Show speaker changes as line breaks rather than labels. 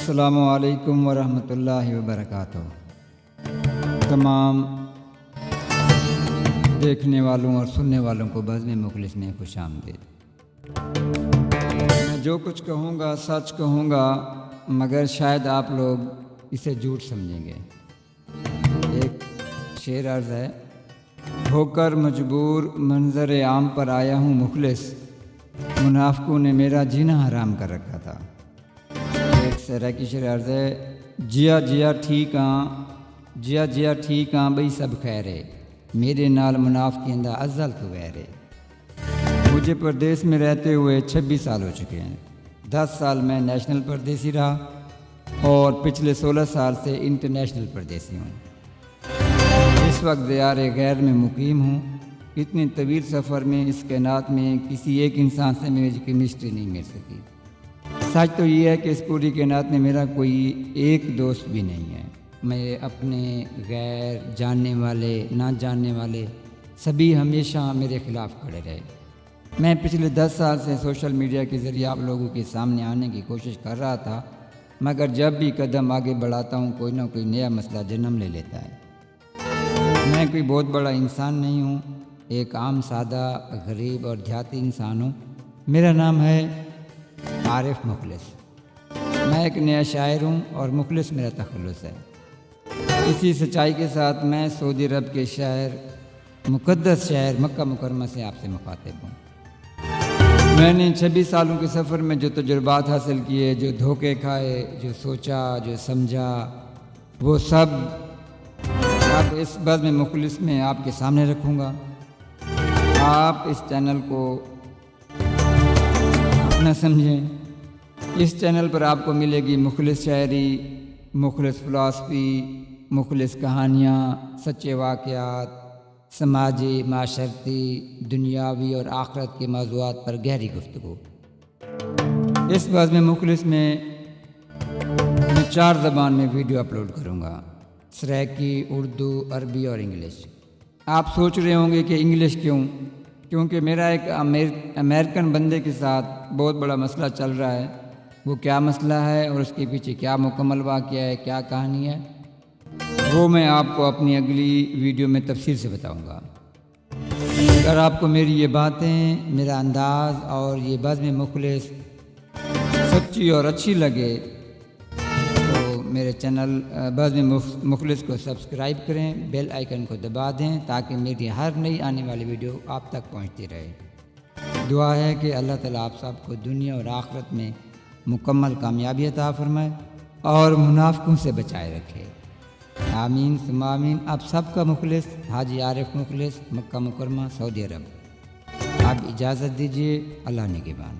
السلام علیکم ورحمۃ اللہ وبرکاتہ۔ تمام دیکھنے والوں اور سننے والوں کو بزم مخلص میں خوش آمدید۔ میں جو کچھ کہوں گا سچ کہوں گا، مگر شاید آپ لوگ اسے جھوٹ سمجھیں گے۔ ایک شعر عرض ہے: ہو کر مجبور منظر عام پر آیا ہوں مخلص، منافقوں نے میرا جینا حرام کر رکھا تھا۔ ایک سرائکی شعر عرض ہے: جیا جیا ٹھیک آں بئی سب خیرے، میرے نال منافقین دا ازل تو ویرے۔ مجھے پردیس میں رہتے ہوئے 26 سال ہو چکے ہیں۔ 10 سال میں نیشنل پردیسی رہا اور پچھلے 16 سال سے انٹرنیشنل پردیسی ہوں۔ اس وقت دیار غیر میں مقیم ہوں۔ اتنے طویل سفر میں اس کائنات میں کسی ایک انسان سے میری کیمسٹری نہیں مل سکی۔ سچ تو یہ ہے کہ اس پوری کائنات میں میرا کوئی ایک دوست بھی نہیں ہے۔ میں اپنے غیر جاننے والے نہ جاننے والے سبھی ہمیشہ میرے خلاف کھڑے رہے۔ میں پچھلے 10 سال سے سوشل میڈیا کے ذریعے آپ لوگوں کے سامنے آنے کی کوشش کر رہا تھا، مگر جب بھی قدم آگے بڑھاتا ہوں کوئی نہ کوئی نیا مسئلہ جنم لے لیتا ہے۔ میں کوئی بہت بڑا انسان نہیں ہوں، ایک عام سادہ غریب اور دیہاتی انسان ہوں۔ میرا نام ہے عارف مخلص۔ میں ایک نیا شاعر ہوں اور مخلص میرا تخلص ہے۔ اسی سچائی کے ساتھ میں سعودی عرب کے شہر مقدس شہر مکہ مکرمہ سے آپ سے مخاطب ہوں۔ میں نے 26 سالوں کے سفر میں جو تجربات حاصل کیے، جو دھوکے کھائے، جو سوچا، جو سمجھا، وہ سب اب اس بزم مخلص میں آپ کے سامنے رکھوں گا۔ آپ اس چینل کو نہ سمجھیں۔ اس چینل پر آپ کو ملے گی مخلص شاعری، مخلص فلسفی، مخلص کہانیاں، سچے واقعات، سماجی، معاشرتی، دنیاوی اور آخرت کے موضوعات پر گہری گفتگو۔ اس بزم مخلص میں 4 زبان میں ویڈیو اپلوڈ کروں گا: سرائکی، اردو، عربی اور انگلش۔ آپ سوچ رہے ہوں گے کہ انگلش کیوں؟ کیونکہ میرا ایک امریکن بندے کے ساتھ بہت بڑا مسئلہ چل رہا ہے۔ وہ کیا مسئلہ ہے اور اس کے پیچھے کیا مکمل واقعہ ہے، کیا کہانی ہے، وہ میں آپ کو اپنی اگلی ویڈیو میں تفصیل سے بتاؤں گا۔ اگر آپ کو میری یہ باتیں، میرا انداز اور یہ بزم مخلص سچی اور اچھی لگے تو میرے چینل بزم مخلص کو سبسکرائب کریں، بیل آئیکن کو دبا دیں تاکہ میری ہر نئی آنے والی ویڈیو آپ تک پہنچتی رہے۔ دعا ہے کہ اللہ تعالیٰ آپ سب کو دنیا اور آخرت میں مکمل کامیابی عطا فرمائے اور منافقوں سے بچائے رکھے۔ آمین ثم آمین۔ آپ سب کا مخلص حاجی عارف مخلص، مکہ مکرمہ، سعودی عرب۔ آپ اجازت دیجیے، اللہ نگہبان۔